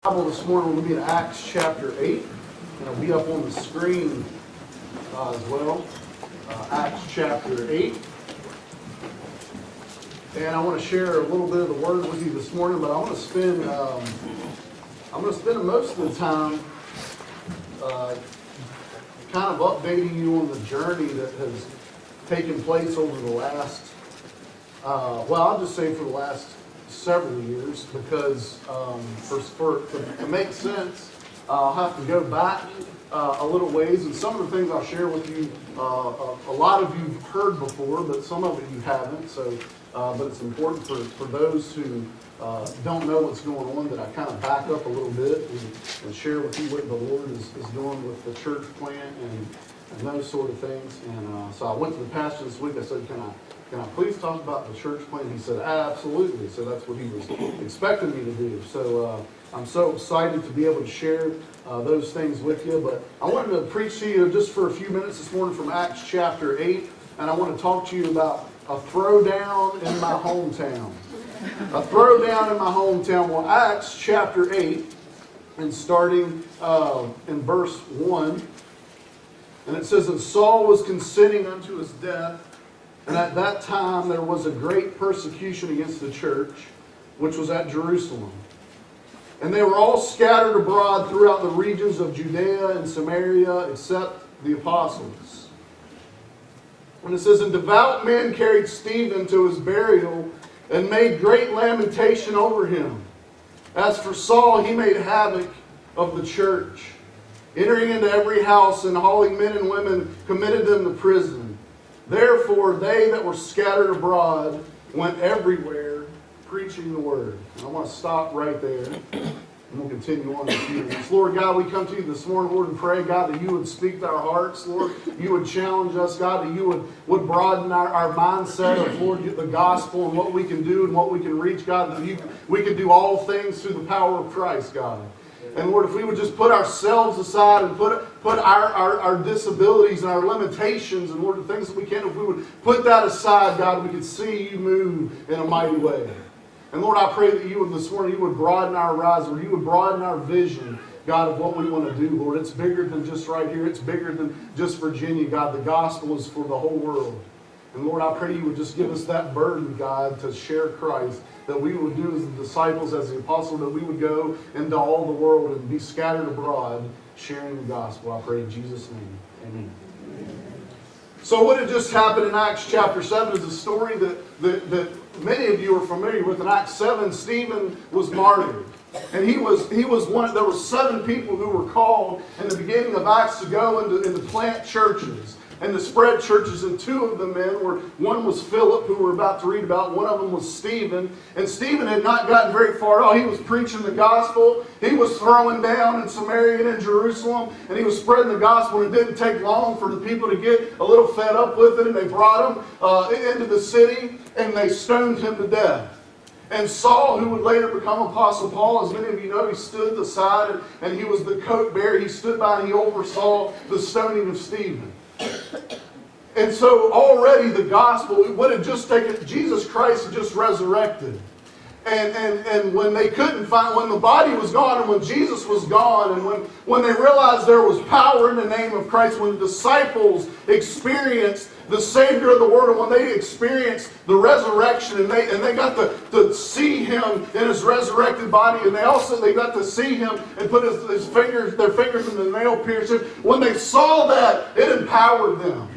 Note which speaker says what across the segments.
Speaker 1: Bible this morning will be in Acts chapter 8, and it'll be up on the screen as well. Acts chapter 8. And I want to share a little bit of the word with you this morning, but I'm going to spend most of the time kind of updating you on the journey that has taken place over the last, I'll just say for the last several years, because to make sense, I'll have to go back a little ways, and some of the things I'll share with you, a lot of you've heard before, but some of it you haven't. So, but it's important for those who don't know what's going on that I kind of back up a little bit and share with you what the Lord is doing with the church plant and those sort of things. And so I went to the pastor this week. I said, Can I please talk about the church plant? He said, absolutely. So that's what he was expecting me to do. So I'm so excited to be able to share those things with you. But I wanted to preach to you just for a few minutes this morning from Acts chapter 8. And I want to talk to you about a throwdown in my hometown. A throwdown in my hometown. Well, Acts chapter 8, and starting in verse 1. And it says, And Saul was consenting unto his death. And at that time there was a great persecution against the church, which was at Jerusalem. And they were all scattered abroad throughout the regions of Judea and Samaria, except the apostles. And it says, And devout men carried Stephen to his burial, and made great lamentation over him. As for Saul, he made havoc of the church, entering into every house, and hauling men and women, committed them to prison. Therefore, they that were scattered abroad went everywhere preaching the word. And I want to stop right there, and we'll continue on in a few minutes. Lord God, we come to you this morning, Lord, and pray, God, that you would speak to our hearts, Lord. You would challenge us, God, that you would broaden our mindset of, Lord, the gospel and what we can do and what we can reach, God, that we can do all things through the power of Christ, God. And Lord, if we would just put ourselves aside and put our disabilities and our limitations and Lord, the things that we can, if we would put that aside, God, we could see you move in a mighty way. And Lord, I pray that you would this morning, you would broaden our horizon, you would broaden our vision, God, of what we want to do, Lord. It's bigger than just right here. It's bigger than just Virginia, God. The gospel is for the whole world. And Lord, I pray you would just give us that burden, God, to share Christ, that we would do as the disciples, as the apostles, that we would go into all the world and be scattered abroad, sharing the gospel. I pray in Jesus' name. Amen. So what had just happened in Acts chapter 7 is a story that many of you are familiar with. In Acts 7, Stephen was martyred. And he was one. There were 7 people who were called in the beginning of Acts to go and to plant churches and to spread churches. And 2 of the men were, one was Philip, who we're about to read about. One of them was Stephen. And Stephen had not gotten very far at all. He was preaching the gospel. He was throwing down in Samaria and in Jerusalem. And he was spreading the gospel. And it didn't take long for the people to get a little fed up with it. And they brought him into the city and they stoned him to death. And Saul, who would later become Apostle Paul, as many of you know, he stood aside and he was the coat bearer. He stood by and he oversaw the stoning of Stephen. And so already the gospel, what had just taken, Jesus Christ had just resurrected. And when they couldn't find, when the body was gone and when Jesus was gone and when they realized there was power in the name of Christ, when the disciples experienced the Savior of the world, and when they experienced the resurrection and they got to see Him in His resurrected body, and they got to see Him and put their fingers in the nail piercing. When they saw that, it empowered them.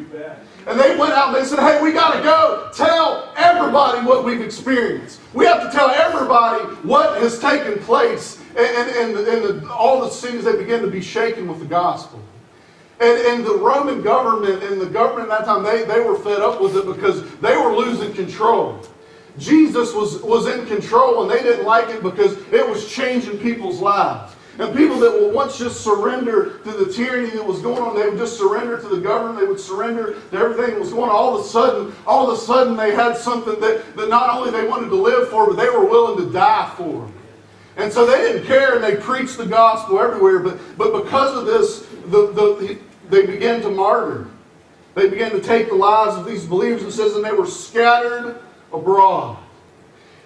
Speaker 1: And they went out and they said, hey, we got to go tell everybody what we've experienced. We have to tell everybody what has taken place. And all the cities, they began to be shaken with the gospel. And the Roman government and the government at that time, they were fed up with it because they were losing control. Jesus was in control and they didn't like it because it was changing people's lives. And people that will once just surrender to the tyranny that was going on, they would just surrender to the government, they would surrender to everything that was going on. All of a sudden they had something that not only they wanted to live for, but they were willing to die for. And so they didn't care, and they preached the gospel everywhere. But because of this, they began to martyr. They began to take the lives of these believers. It says, and they were scattered abroad.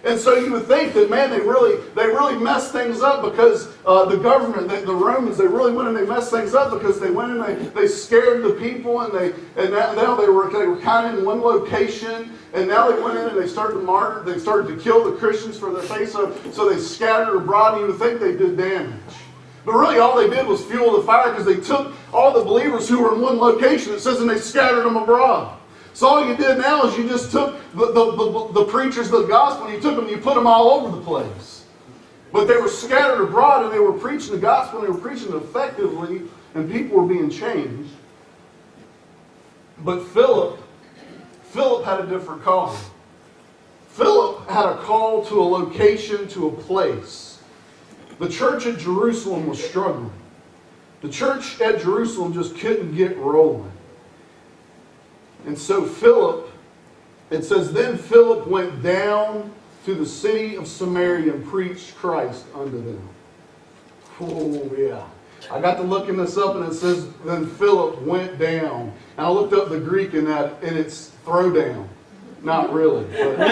Speaker 1: And so you would think that, man, they really messed things up because the government, the Romans, they really went and they messed things up because they went and they scared the people, and now they were kind of in one location, and now they went in and they started to kill the Christians for their faith, so they scattered abroad, and you would think they did damage. But really all they did was fuel the fire, because they took all the believers who were in one location, it says, and they scattered them abroad. So all you did now is you just took the preachers of the gospel, and you took them and you put them all over the place. But they were scattered abroad, and they were preaching the gospel, and they were preaching it effectively, and people were being changed. But Philip had a different call. Philip had a call to a location, to a place. The church at Jerusalem was struggling. The church at Jerusalem just couldn't get rolling. And so Philip, it says, then Philip went down to the city of Samaria and preached Christ unto them. Oh, yeah. I got to looking this up, and it says, then Philip went down. And I looked up the Greek in that, and it's throwdown. Not really. But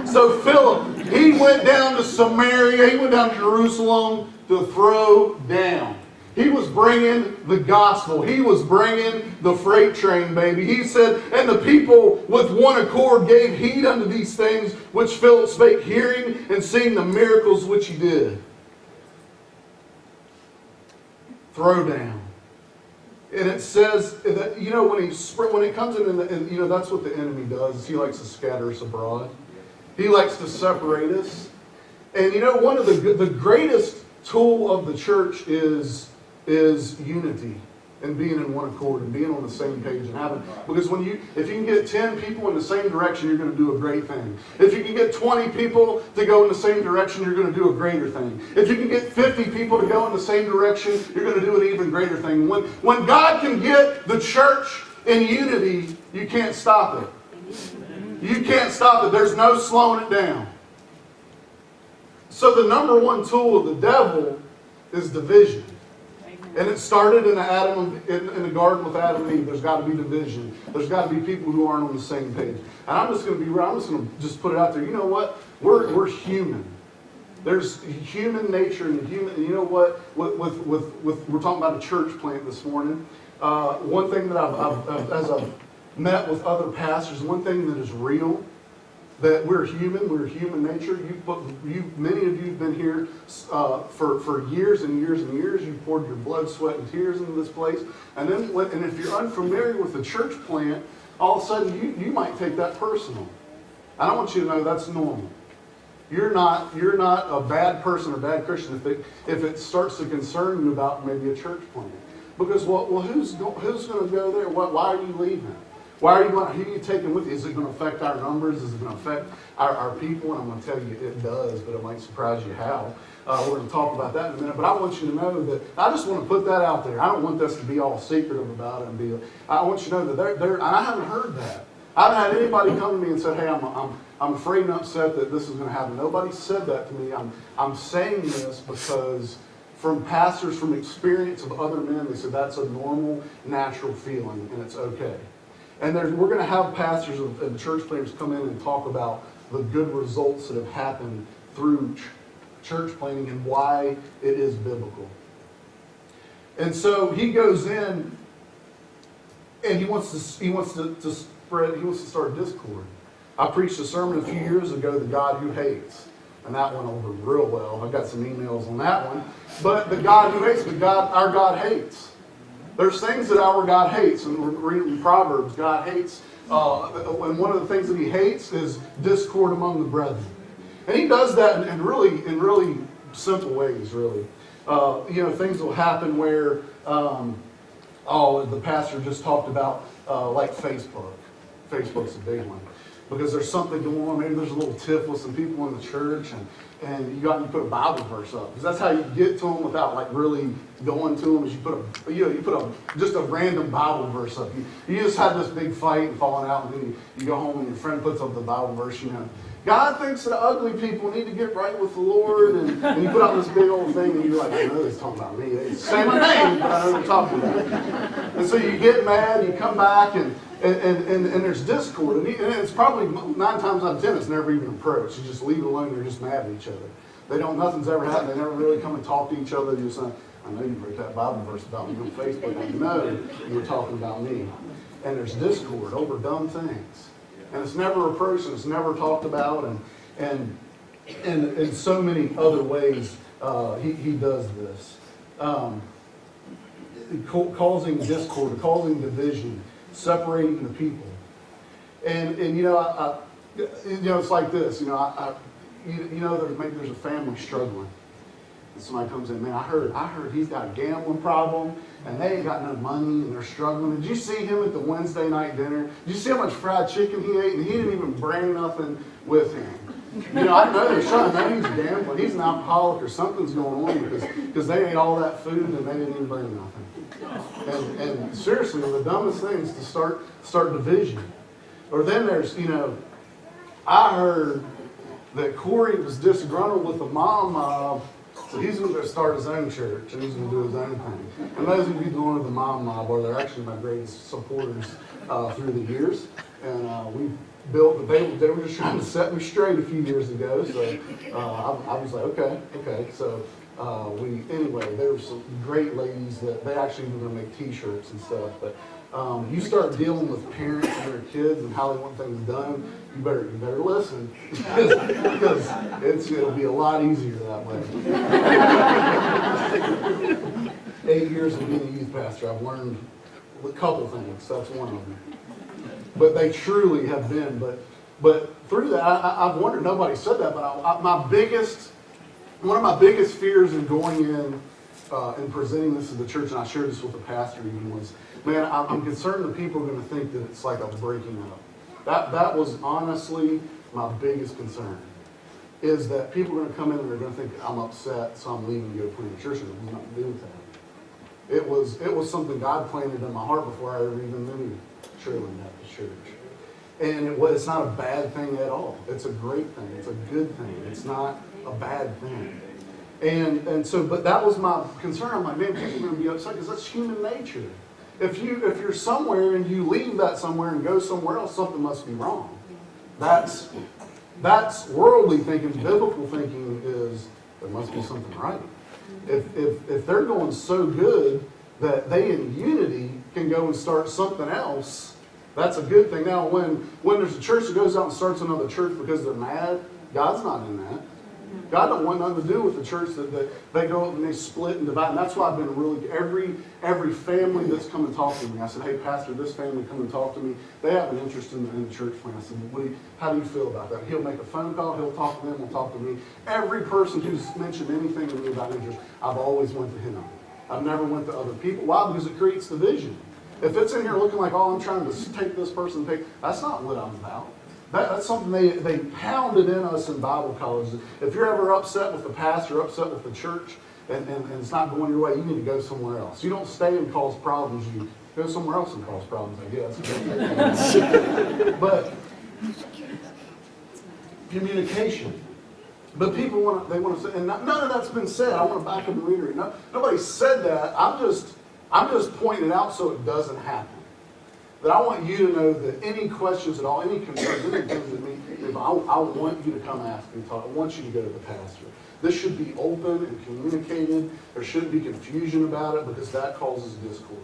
Speaker 1: so Philip, he went down to Samaria, he went down to Jerusalem to throw down. He was bringing the gospel. He was bringing the freight train, baby. He said, and the people with one accord gave heed unto these things which Philip spake, hearing and seeing the miracles which he did. Throw down. And it says that, when it comes in, and that's what the enemy does. He likes to scatter us abroad. He likes to separate us. And one of the greatest tool of the church is unity and being in one accord and being on the same page and having, because if you can get 10 people in the same direction, you're going to do a great thing. If you can get 20 people to go in the same direction, you're going to do a greater thing. If you can get 50 people to go in the same direction, you're going to do an even greater thing. When God can get the church in unity, you can't stop it. You can't stop it. There's no slowing it down. So the number one tool of the devil is division. And it started in the garden with Adam and Eve. There's got to be division. There's got to be people who aren't on the same page. And I'm just going to just put it out there. You know what? We're human. There's human nature and human. You know what? We're talking about a church plant this morning. One thing that as I've met with other pastors, one thing that is real, that we're human nature. Many of you have been here for years and years and years. You poured your blood, sweat, and tears into this place. And if you're unfamiliar with the church plant, all of a sudden you might take that personal. I don't want you to know that's normal. You're not a bad person or bad Christian if it starts to concern you about maybe a church plant. Because who's going to go there? Why are you leaving? Why are you going? Who are you taking with you? Is it going to affect our numbers? Is it going to affect our people? And I'm going to tell you it does, but it might surprise you how. We're going to talk about that in a minute. But I want you to know that I just want to put that out there. I don't want us to be all secretive about it I want you to know that and I haven't heard that. I haven't had anybody come to me and say, "Hey, I'm afraid and upset that this is going to happen." Nobody said that to me. I'm saying this because from pastors, from experience of other men, they said that's a normal, natural feeling, and it's okay. And we're going to have pastors and church planters come in and talk about the good results that have happened through church planting and why it is biblical. And so he goes in and he wants to start discord. I preached a sermon a few years ago, The God Who Hates. And that went over real well. I got some emails on that one. But the God who hates, our God hates. There's things that our God hates, and we're reading in Proverbs, God hates, and one of the things that he hates is discord among the brethren. And he does that in really simple ways, really. Things will happen where, the pastor just talked about, like Facebook. Facebook's a big one. Because there's something going on, maybe there's a little tiff with some people in the church, and you put a Bible verse up, because that's how you get to them without really going to them. Is you put just a random Bible verse up. You just had this big fight and falling out, and then you go home and your friend puts up the Bible verse, God thinks that ugly people need to get right with the Lord, and you put out this big old thing, and you're like, I know they're talking about me. They say my name, but I know they're talking about me. And so you get mad, you come back, and there's discord. And it's probably 9 times out of 10, it's never even approached. You just leave it alone, they're just mad at each other. Nothing's ever happened. They never really come and talk to each other. You say, I know you wrote that Bible verse about me on Facebook. I know you were talking about me. And there's discord over dumb things. And it's never approached, and it's never talked about, and in so many other ways he does this. Causing discord, causing division, separating the people. And it's like this, maybe there's a family struggling. And somebody comes in, man, I heard he's got a gambling problem, and they ain't got no money, and they're struggling. Did you see him at the Wednesday night dinner? Did you see how much fried chicken he ate? And he didn't even bring nothing with him. I know they're struggling. I know he's gambling. He's an alcoholic, or something's going on because they ate all that food and they didn't even bring nothing. And seriously, one of the dumbest things to start division. Or then there's, I heard that Corey was disgruntled with the mob. So he's going to start his own church, and he's going to do his own thing. And those of you going to the Mom Mob they're actually my greatest supporters through the years. And we built, they were just trying to set me straight a few years ago. So I was like, okay. So there were some great ladies that they actually were going to make T-shirts and stuff. But you start dealing with parents and their kids and how they want things done, you better listen because it'll be a lot easier that way. 8 years of being a youth pastor, I've learned a couple things. That's one of them. But they truly have been. But through that, I've wondered. Nobody said that, but one of my biggest fears in going in and presenting this to the church, and I shared this with the pastor even, was, man, I'm concerned that people are going to think that it's like a breaking up. That was honestly my biggest concern, is that people are going to come in and they're going to think I'm upset, so I'm leaving to go plant a church, and it was nothing to do with that. It was something God planted in my heart before I ever even knew Sherland Baptist Church. And it's not a bad thing at all. It's a great thing. It's a good thing. It's not a bad thing. And so, but that was my concern. I'm like, man, people are going to be upset because that's human nature. If you're somewhere and you leave that somewhere and go somewhere else, something must be wrong. That's worldly thinking. Biblical thinking is there must be something right. If they're going so good that they in unity can go and start something else, that's a good thing. Now, when there's a church that goes out and starts another church because they're mad, God's not in that. God don't want nothing to do with the church that they go and they split and divide. And that's why I've been really, every family that's come and talked to me, I said, hey, Pastor, this family come and talk to me. They have an interest in the church plan. I said, how do you feel about that? He'll make a phone call. He'll talk to them. He'll talk to me. Every person who's mentioned anything to me about interest, I've always went to him. I've never went to other people. Why? Because it creates division. If it's in here looking like, oh, I'm trying to take this person, that's not what I'm about. That's something they pounded in us in Bible college. If you're ever upset with the pastor, upset with the church, and it's not going your way, you need to go somewhere else. You don't stay and cause problems. You go somewhere else and cause problems, I guess. But communication. But people want to say, and none of that's been said. I want to back up and reiterate. Nobody said that. I'm just pointing it out so it doesn't happen. That I want you to know that any questions at all, any concerns, any things that me, I want you to come ask me, talk. I want you to go to the pastor. This should be open and communicated. There shouldn't be confusion about it because that causes discord.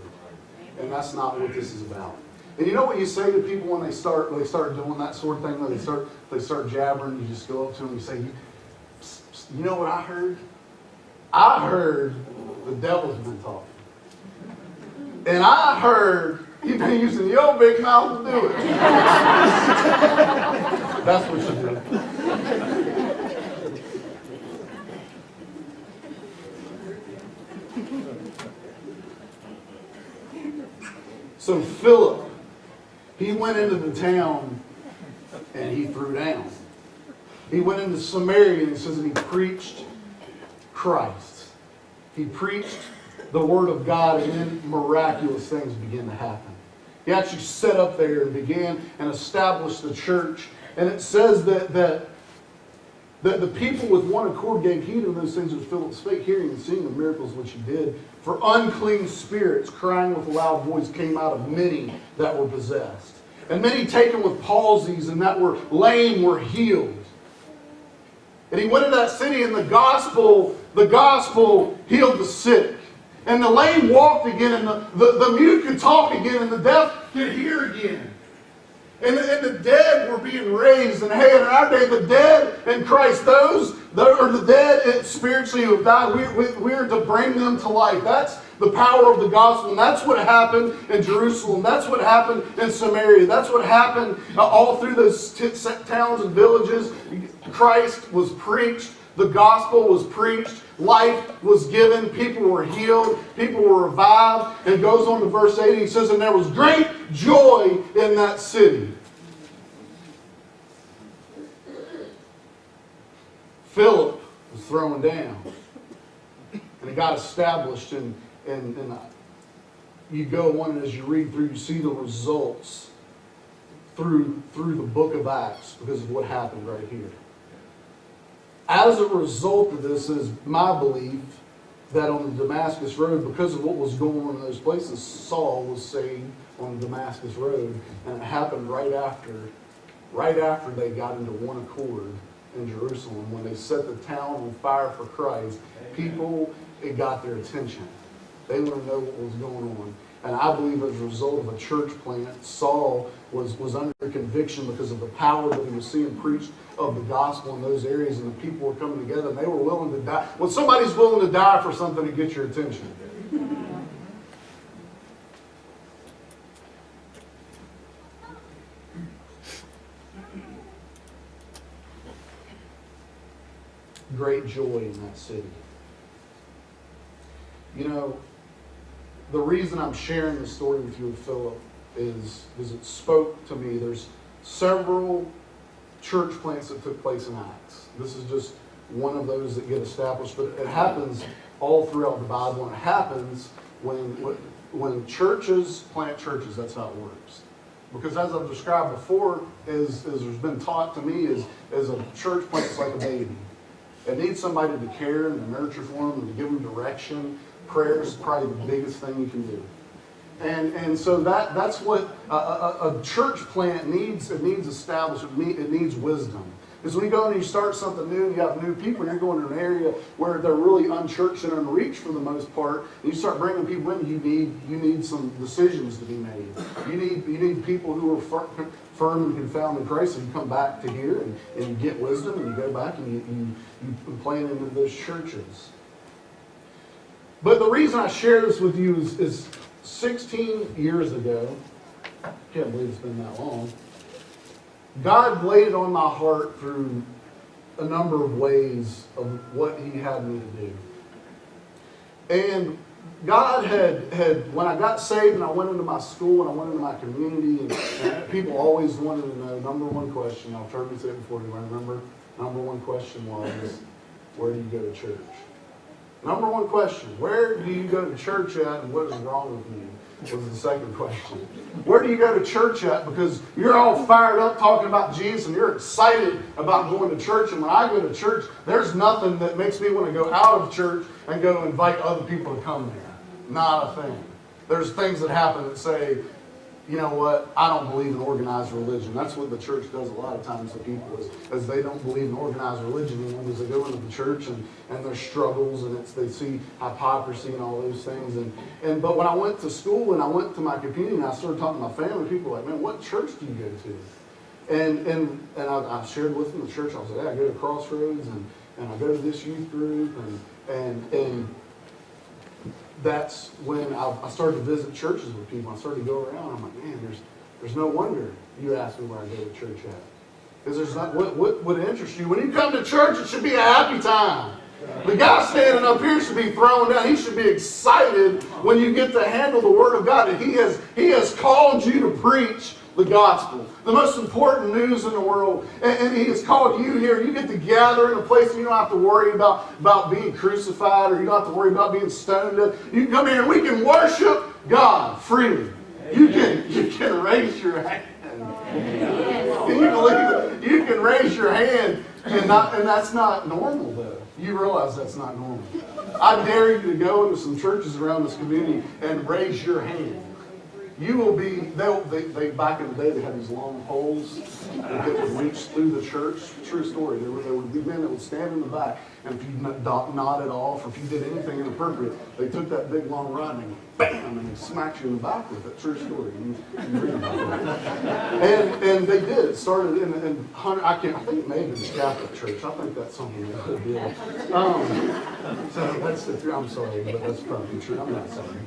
Speaker 1: And that's not what this is about. And you know what you say to people when they start doing that sort of thing, when they start jabbering, you just go up to them and you say, you know what I heard? I heard the devil's been talking. And I heard you've been using your big mouth to do it. That's what you do. So Philip, he went into the town and he threw down. He went into Samaria and it says that he preached Christ. He preached the Word of God, and then miraculous things began to happen. He actually set up there and began and established the church. And it says that The people with one accord gave heed to those things which Philip spake, hearing and seeing the miracles which he did. For unclean spirits, crying with a loud voice, came out of many that were possessed. And many taken with palsies and that were lame were healed. And he went into that city, and the gospel healed the sick. And the lame walked again, and the mute could talk again, and the deaf could hear again. And the dead were being raised. And hey, in our day, the dead in Christ, those or the dead spiritually who have died, we are to bring them to life. That's the power of the gospel. And that's what happened in Jerusalem. That's what happened in Samaria. That's what happened all through those towns and villages. Christ was preached. The gospel was preached. Life was given. People were healed. People were revived. And it goes on to verse 8. He says, and there was great joy in that city. Philip was thrown down. And it got established. And you go on, and as you read through, you see the results through the book of Acts because of what happened right here. As a result of this is my belief that on the Damascus Road, because of what was going on in those places, Saul was saved on the Damascus Road. And it happened right after they got into one accord in Jerusalem. When they set the town on fire for Christ, it got their attention. They wanted to know what was going on. And I believe as a result of a church plant, Saul was under conviction because of the power that he was seeing preached of the gospel in those areas, and the people were coming together, and they were willing to die. When somebody's willing to die for something, to get your attention. Great joy in that city. You know, the reason I'm sharing this story with you, Philip, is because it spoke to me. There's several church plants that took place in Acts. This is just one of those that get established, but it happens all throughout the Bible, and it happens when churches plant churches. That's how it works. Because as I've described before, as there's been taught to me, is a church plants like a baby. It needs somebody to care and to nurture for them and to give them direction. Prayer is probably the biggest thing you can do. And so that's what a church plant needs. It needs establishment. It needs wisdom. Because when you go and you start something new, and you have new people, and you're going to an area where they're really unchurched and unreached for the most part, and you start bringing people in, you need some decisions to be made. You need people who are firm and confound in Christ, and you come back to here and you get wisdom, and you go back and you plant into those churches. But the reason I share this with you is 16 years ago, I can't believe it's been that long, God laid it on my heart through a number of ways of what He had me to do. And God had when I got saved and I went into my school and I went into my community, and people always wanted to know, number one question, I'll try to say it before you remember, number one question was, where do you go to church? Number one question, where do you go to church at and what is wrong with you? Was the second question. Where do you go to church at? Because you're all fired up talking about Jesus and you're excited about going to church. And when I go to church, there's nothing that makes me want to go out of church and go invite other people to come there. Not a thing. There's things that happen that say, you know what, I don't believe in organized religion. That's what the church does a lot of times to people is they don't believe in organized religion anymore because they go into the church and there's struggles and they see hypocrisy and all those things. But when I went to school and I went to my community and I started talking to my family, people were like, man, what church do you go to? And I shared with them the church. I was like, I go to Crossroads and I go to this youth group and that's when I started to visit churches with people. I started to go around. I'm like, man, there's no wonder you asked me where I go to church at. Because there's not what would interest you. When you come to church, it should be a happy time. The guy standing up here should be thrown down. He should be excited when you get to handle the Word of God. And He has called you to preach the gospel, the most important news in the world, and He has called you here. You get to gather in a place and you don't have to worry about being crucified, or you don't have to worry about being stoned. You can come here and we can worship God freely. You can raise your hand. Can you believe it? You can raise your hand And that's not normal, though. You realize that's not normal. I dare you to go into some churches around this community and raise your hand. You will be, they back in the day, they had these long poles that would reach through the church. True story. There would be men that would stand in the back, and if you nodded off, or if you did anything inappropriate, they took that big long rod and bam, and they smacked you in the back with it. True story. You read about that. And they did. It started in I think it may have been the Catholic Church. I think that's something that could be. So that's the, I'm sorry, but that's probably true. I'm not sorry.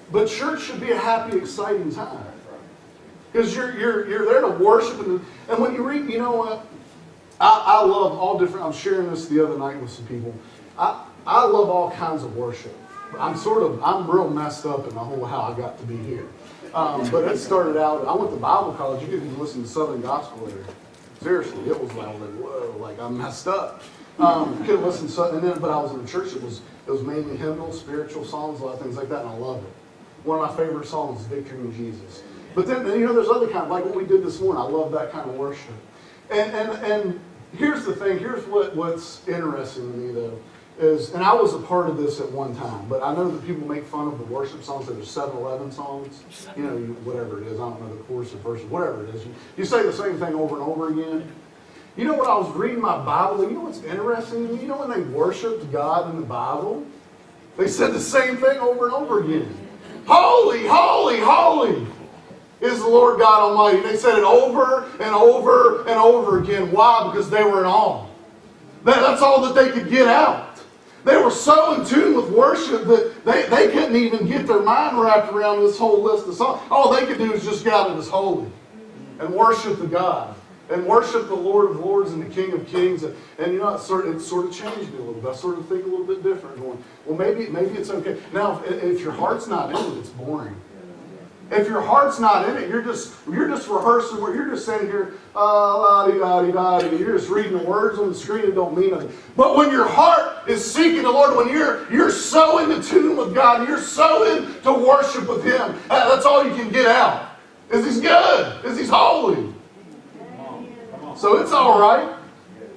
Speaker 1: But church should be a happy, exciting time. Because you're there to worship. And when you read, you know what? I love all different, I'm sharing this the other night with some people. I love all kinds of worship. I'm real messed up in the whole how I got to be here. But it started out, I went to Bible college. You couldn't even listen to Southern Gospel there. Seriously, it was like, whoa, like I'm messed up. Couldn't listen to, and then, but I was in a church. It was mainly hymnals, spiritual songs, a lot of things like that, and I love it. One of my favorite songs is "Victory in Jesus." But then, there's other kind, like what we did this morning. I love that kind of worship. And here's the thing. Here's what's interesting to me though is, and I was a part of this at one time, but I know that people make fun of the worship songs that are 7-11 songs. Whatever it is, I don't know the chorus or verse, whatever it is. You say the same thing over and over again. You know what? I was reading my Bible, and you know what's interesting to me? You know when they worshiped God in the Bible, they said the same thing over and over again. Holy, holy, holy is the Lord God Almighty. They said it over and over and over again. Why? Because they were in awe. That's all that they could get out. They were so in tune with worship that they couldn't even get their mind wrapped around this whole list of songs. All they could do is just God is holy and worship the God. And worship the Lord of Lords and the King of Kings. And it sort of changed me a little bit. I sort of think a little bit different. Going, well, maybe it's okay. Now, if your heart's not in it, it's boring. If your heart's not in it, you're just rehearsing. You're just sitting here, la-di-da-di-da-di. You're just reading the words on the screen. It don't mean nothing. But when your heart is seeking the Lord, when you're so in the tune with God, you're so in to worship with Him, that's all you can get out. Is He's good? Is He's holy? So it's all right.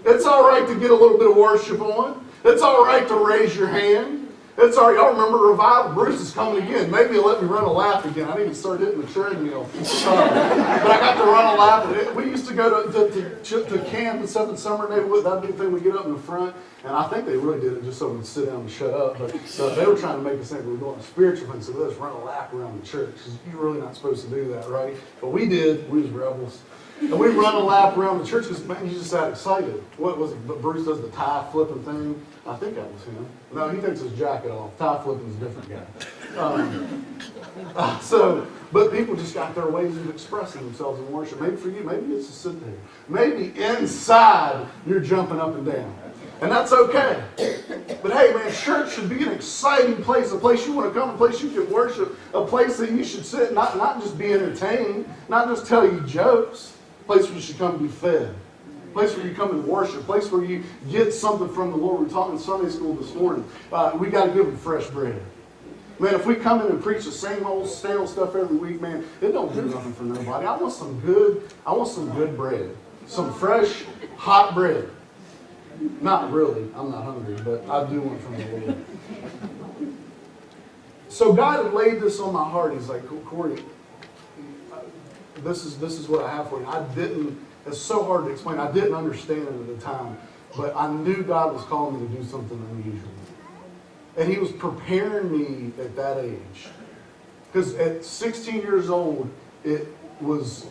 Speaker 1: It's all right to get a little bit of worship on. It's all right to raise your hand. It's all right. Y'all remember revival? Bruce is coming again. Maybe he'll let me run a lap again. I need to start hitting the treadmill. But I got to run a lap. We used to go to camp and stuff in summer. That'd be the thing. We get up in the front. And I think they really did it just so we could sit down and shut up. But they were trying to make us think we were doing a spiritual thing. So let's run a lap around the church. Because you're really not supposed to do that, right? But we did. We was rebels. And we run a lap around the church because, man, he's just that excited. What was it? But Bruce does the tie flipping thing. I think that was him. No, he takes his jacket off. Tie flipping is a different guy. But people just got their ways of expressing themselves in worship. Maybe for you, maybe it's to sit there. Maybe inside you're jumping up and down. And that's okay. But hey, man, church should be an exciting place, a place you want to come, a place you can worship, a place that you should sit, not just be entertained, not just tell you jokes. A place where you should come and be fed. A place where you come and worship. A place where you get something from the Lord. We were talking in Sunday school this morning. We got to give them fresh bread. Man, if we come in and preach the same old stale stuff every week, man, it don't do nothing for nobody. I want some good bread. Some fresh, hot bread. Not really. I'm not hungry, but I do want from the Lord. So God had laid this on my heart. He's like, Corey, this is what I have for you. It's so hard to explain. I didn't understand it at the time, but I knew God was calling me to do something unusual. And He was preparing me at that age. Because at 16 years old, it was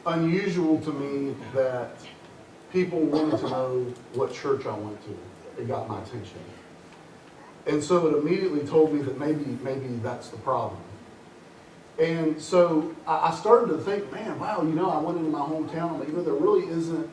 Speaker 1: unusual to me that people wanted to know what church I went to. It got my attention. And so it immediately told me that maybe that's the problem. And so I started to think, man, wow, I went into my hometown, but there really isn't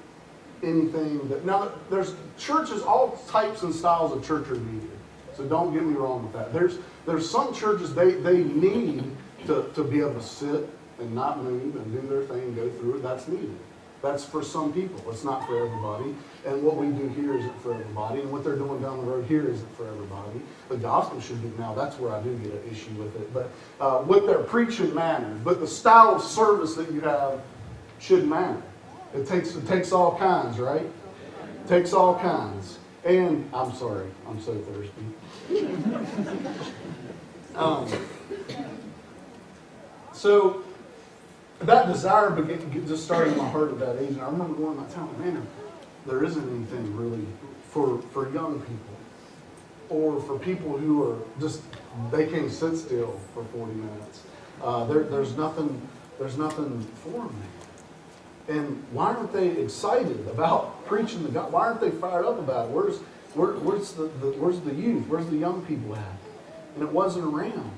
Speaker 1: anything that... Now, there's churches, all types and styles of church are needed. So don't get me wrong with that. There's some churches, they need to be able to sit and not move and do their thing and go through it. That's needed. That's for some people. It's not for everybody. And what we do here isn't for everybody. And what they're doing down the road here isn't for everybody. The gospel should be, now that's where I do get an issue with it. But what they're preaching matters. But the style of service that you have should matter. It takes all kinds, right? It takes all kinds. And I'm sorry, I'm so thirsty. So that desire just started in my heart at that age. And I remember going to my town, man, there isn't anything really for young people or for people who are just, they can't sit still for 40 minutes. There's nothing for me. And why aren't they excited about preaching the God? Why aren't they fired up about it? Where's the youth? Where's the young people at? And it wasn't around.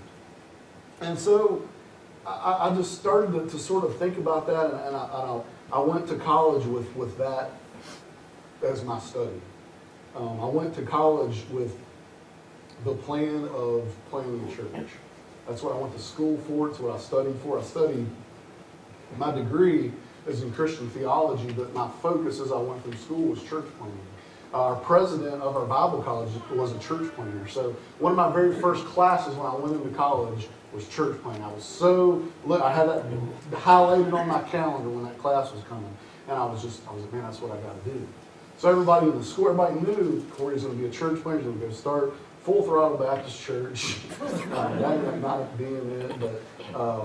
Speaker 1: And so I just started to sort of think about that, and I went to college with that as my study. I went to college with the plan of planting a church. That's what I went to school for. It's what I studied for. I studied, my degree is in Christian theology, but my focus as I went through school was church planting. Our president of our Bible college was a church planter. So one of my very first classes when I went into college was church planting. I had that highlighted on my calendar when that class was coming. And I was like, man, that's what I got to do. So everybody in the school, everybody knew Corey's going to be a church planter. He's going to go start Full Throttle Baptist Church. That ended up not being it, but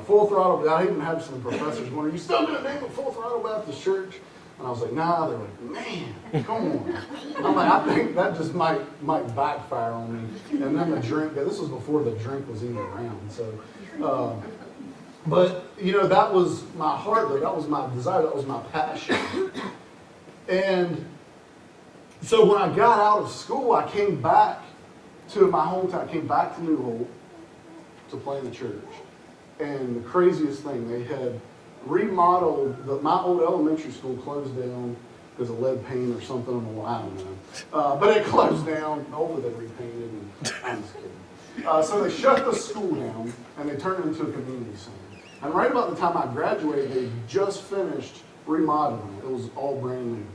Speaker 1: Full Throttle. I even had some professors going, "Are you still going to name it Full Throttle Baptist Church?" And I was like, "Nah." They're like, "Man, come on." And I'm like, I think that just might backfire on me. And then the drink. This was before the drink was even around. So, but that was my heart. Though that was my desire. That was my passion. And so when I got out of school, I came back to my hometown. I came back to New Hope to plant the church. And the craziest thing, they had remodeled, my old elementary school closed down because of lead paint or something on the wall, I don't know. But it closed down. Hopefully they repainted, and I'm just kidding. So they shut the school down and they turned it into a community center. And right about the time I graduated, they just finished remodeling it. It was all brand new.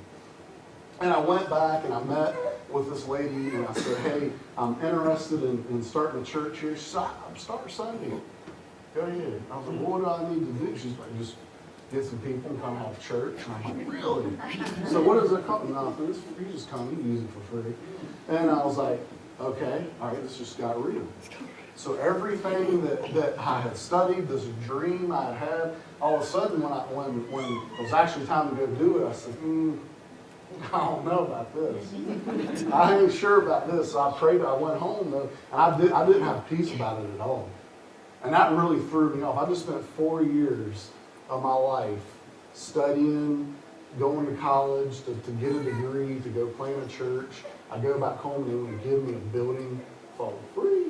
Speaker 1: And I went back and I met with this lady and I said, "Hey, I'm interested in starting a church here." She said, "I'm starting Sunday. Go ahead." I was like, "What do I need to do?" She's like, "Just get some people and come have church." And I'm like, "Really?" So what does it cost? Nothing. You just come, you use it for free. And I was like, "Okay, all right, this just got real." So everything that I had studied, this dream I had, all of a sudden when it was actually time to go do it, I said, I don't know about this. I ain't sure about this. So I prayed. I went home though, and I didn't have peace about it at all. And that really threw me off. I just spent 4 years of my life studying, going to college to get a degree, to go plant a church. I go back home and they want to give me a building for free.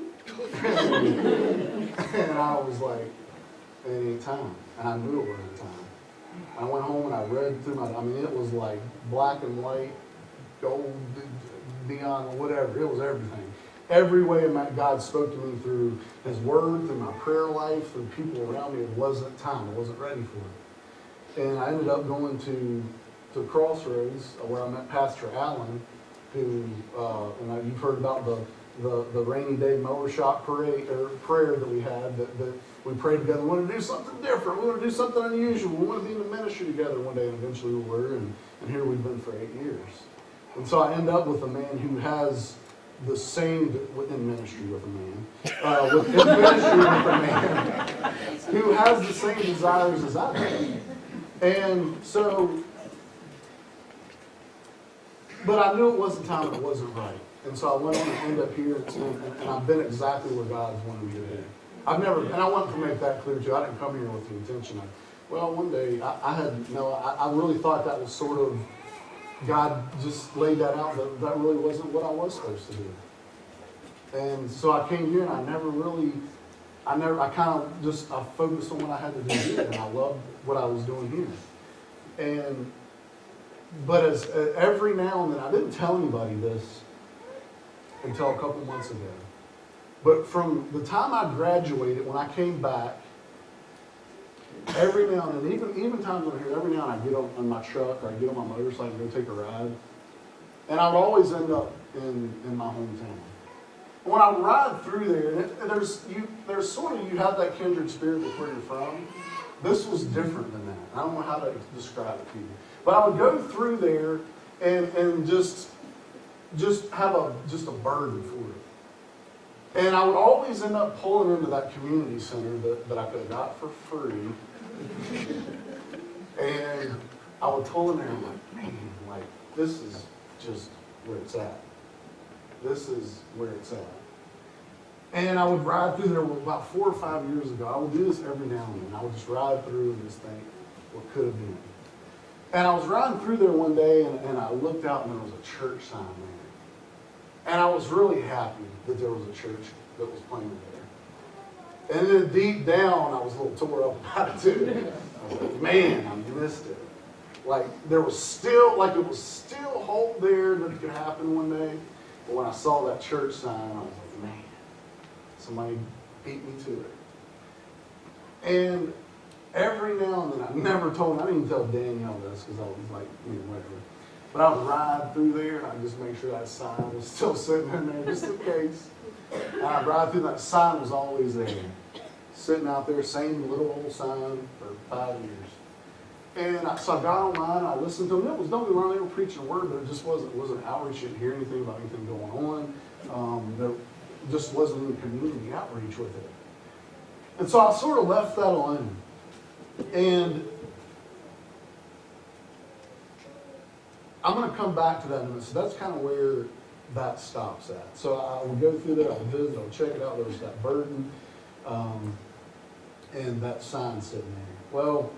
Speaker 1: And I was like, it ain't time. And I knew it wasn't time. I went home and I read through it was like black and white, gold, neon, whatever. It was everything. Every way God spoke to me through His Word, through my prayer life, through people around me. It wasn't time. I wasn't ready for it. And I ended up going to Crossroads where I met Pastor Allen, who, and you've heard about the rainy day mower shop parade or prayer that we had that we prayed together. We want to do something different. We want to do something unusual. We want to be in the ministry together one day, and eventually we were, and here we've been for 8 years. And so I end up with a man who has the same, within ministry with a man, within ministry with a man, who has the same desires as I do. And so, but I knew it wasn't time and it wasn't right. And so I went on to end up here, and I've been exactly where God's wanted me to be. And I want to make that clear too. I didn't come here with the intention of, one day, I really thought that was sort of, God just laid that out, that really wasn't what I was supposed to do. And so I came here and I focused on what I had to do here, and I loved what I was doing here. But as every now and then, I didn't tell anybody this until a couple months ago. But from the time I graduated, when I came back, every now and then, even times when I'm here, every now and then I get on my truck or I get on my motorcycle and go take a ride. And I would always end up in my hometown. When I would ride through there, and there's sort of, you have that kindred spirit with where you're from. This was different than that. I don't know how to describe it to you. But I would go through there and just have a burden for it. And I would always end up pulling into that community center that I could have got for free. And I would pull in there and I'm like, man, like, this is just where it's at. This is where it's at. And I would ride through there about 4 or 5 years ago. I would do this every now and then. I would just ride through and just think what could have been. And I was riding through there one day and I looked out and there was a church sign there. And I was really happy that there was a church that was planted there. And then deep down, I was a little tore up about it too. I was like, man, I missed it. Like, it was still hope there that it could happen one day. But when I saw that church sign, I was like, man, somebody beat me to it. And every now and then, I didn't even tell Danielle this because I was like, whatever. But I would ride through there and I'd just make sure that sign was still sitting in there just in case. And I'd ride through, that sign was always there. Sitting out there, same little old sign for 5 years. And so I got online, I listened to them. Don't get me wrong, they were preaching a word, but it wasn't outreach. You didn't hear anything about anything going on. There just wasn't any community outreach with it. And so I sort of left that alone. And I'm going to come back to that in a minute. So that's kind of where that stops at. So I would go through there, I would visit, I would check it out. There was that burden and that sign sitting there. Well,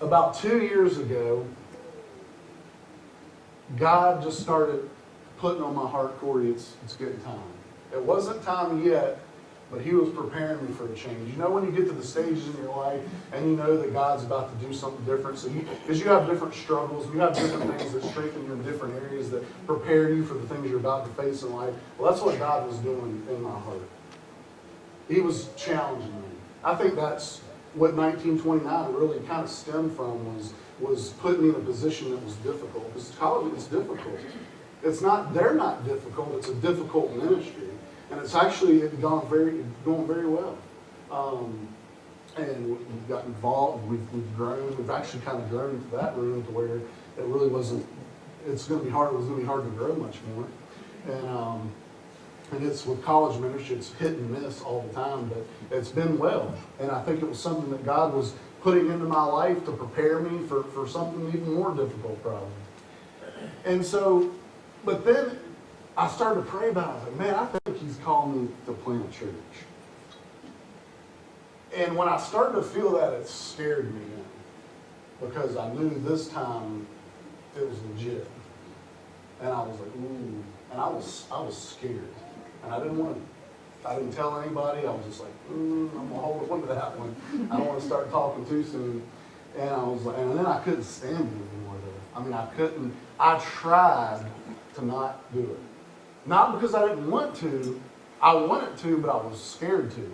Speaker 1: about 2 years ago, God just started putting on my heart, Corey, it's getting time. It wasn't time yet, but he was preparing me for a change. You know when you get to the stages in your life and you know that God's about to do something different, because you have different struggles, you have different things that strengthen you in different areas that prepare you for the things you're about to face in life. Well, that's what God was doing in my heart. He was challenging me. I think that's what 1929 really kind of stemmed from, was putting me in a position that was difficult. Because college is difficult. They're not difficult, it's a difficult ministry. And it's actually going very well. And we've got involved, we've grown, we've actually kind of grown into that room to where it really wasn't, it was going to be hard to grow much more. And it's with college ministry, it's hit and miss all the time, but it's been well. And I think it was something that God was putting into my life to prepare me for something even more difficult probably. And so, but then I started to pray about it. I was like, man, I think he's calling me to plant a church. And when I started to feel that, it scared me because I knew this time it was legit. And I was like, ooh. And I was scared. And I didn't tell anybody. I was just like, I'm going to hold on to that one. I don't want to start talking too soon. And I was like, and then I couldn't stand it anymore though. I mean, I tried to not do it. Not because I didn't want to. I wanted to, but I was scared to.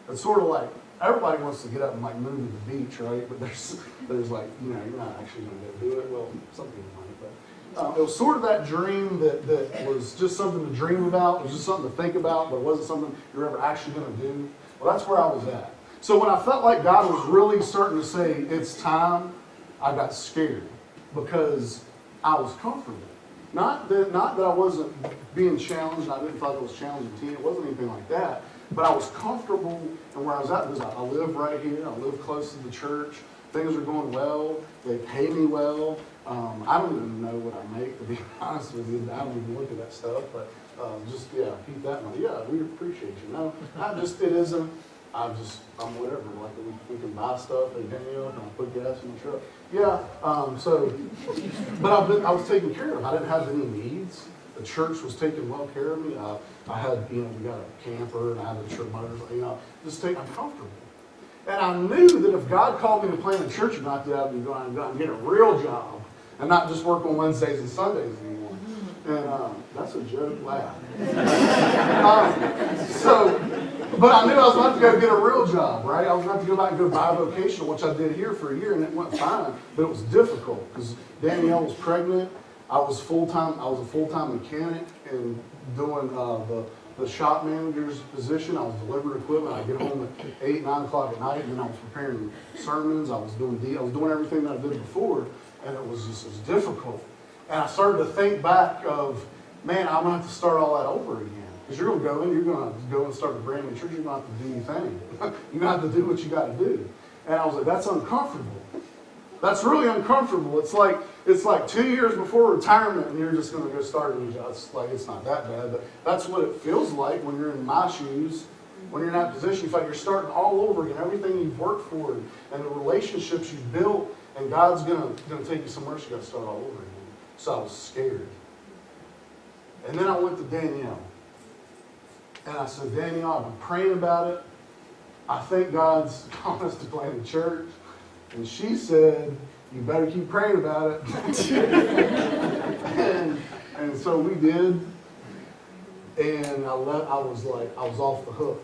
Speaker 1: It's sort of like, everybody wants to get up and like move to the beach, right? But there's like, you're not actually going to go do it. Well, some people might, but it was sort of that dream that was just something to dream about. It was just something to think about, but it wasn't something you're ever actually going to do. Well, that's where I was at. So when I felt like God was really starting to say, it's time, I got scared because I was comfortable. Not that I wasn't being challenged, I didn't thought it was challenging to you, it wasn't anything like that, but I was comfortable in where I was at because I live right here, I live close to the church, things are going well, they pay me well. I don't even know what I make, to be honest with you. I don't even look at that stuff, but keep that in mind. Yeah, we appreciate you. No, I'm whatever. Like we can buy stuff, they pay me up, and I put gas in the truck. Yeah, but I was taken care of. I didn't have any needs. The church was taking well care of me. I had, we got a camper, and I had a church motorcycle, I'm comfortable. And I knew that if God called me to plant a church, I'd have to go out and get a real job and not just work on Wednesdays and Sundays anymore. And that's a joke laugh. But I knew I was about to go get a real job, right? I was about to go back and go bivocational, which I did here for a year, and it went fine. But it was difficult because Danielle was pregnant. I was a full-time mechanic and doing the shop manager's position. I was delivering equipment. I get home at 8, 9 o'clock at night, and then I was preparing sermons. I was doing everything that I did before, and it was difficult. And I started to think back of, man, I'm gonna have to start all that over again. Because you're gonna go and start a brand new church. You're gonna have to do your thing. You're gonna have to do what you got to do. And I was like, that's uncomfortable. That's really uncomfortable. It's like 2 years before retirement, and you're just gonna go start a new job. It's not that bad, but that's what it feels like when you're in my shoes. When you're in that position, you feel like you're starting all over again. Everything you've worked for and the relationships you've built, and God's gonna take you somewhere. So you got to start all over again. So I was scared. And then I went to Danielle. And I said, Danielle, I've been praying about it. I think God's calling us to plant a church. And she said, you better keep praying about it. and so we did. And I was off the hook.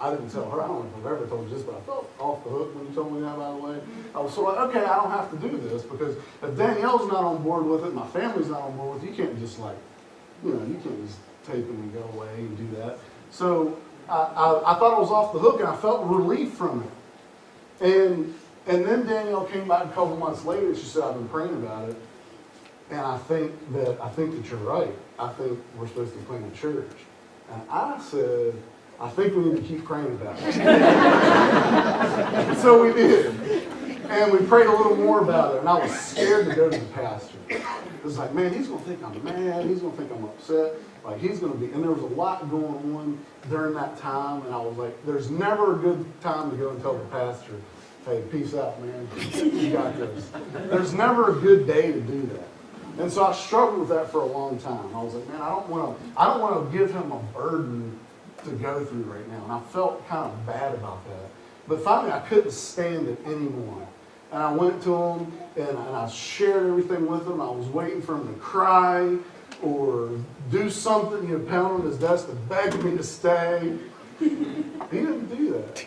Speaker 1: I didn't tell her, I don't know if I've ever told you this, but I felt off the hook when you told me that, by the way. I was sort of like, okay, I don't have to do this, because if Danielle's not on board with it, my family's not on board with it, you can't just you can't just take them and go away and do that. So I thought I was off the hook, and I felt relief from it. And then Danielle came back a couple months later, and she said, I've been praying about it, and I think that you're right. I think we're supposed to be planting a church. And I said, I think we need to keep praying about it. So we did. And we prayed a little more about it. And I was scared to go to the pastor. It was like, man, he's going to think I'm mad. He's going to think I'm upset. Like, he's going to be... And there was a lot going on during that time. And I was like, there's never a good time to go and tell the pastor, hey, peace out, man. You got this. There's never a good day to do that. And so I struggled with that for a long time. I was like, man, I don't want to give him a burden to go through right now. And I felt kind of bad about that. But finally, I couldn't stand it anymore. And I went to him, and I shared everything with him. I was waiting for him to cry or do something, pound on his desk to beg me to stay. He didn't do that.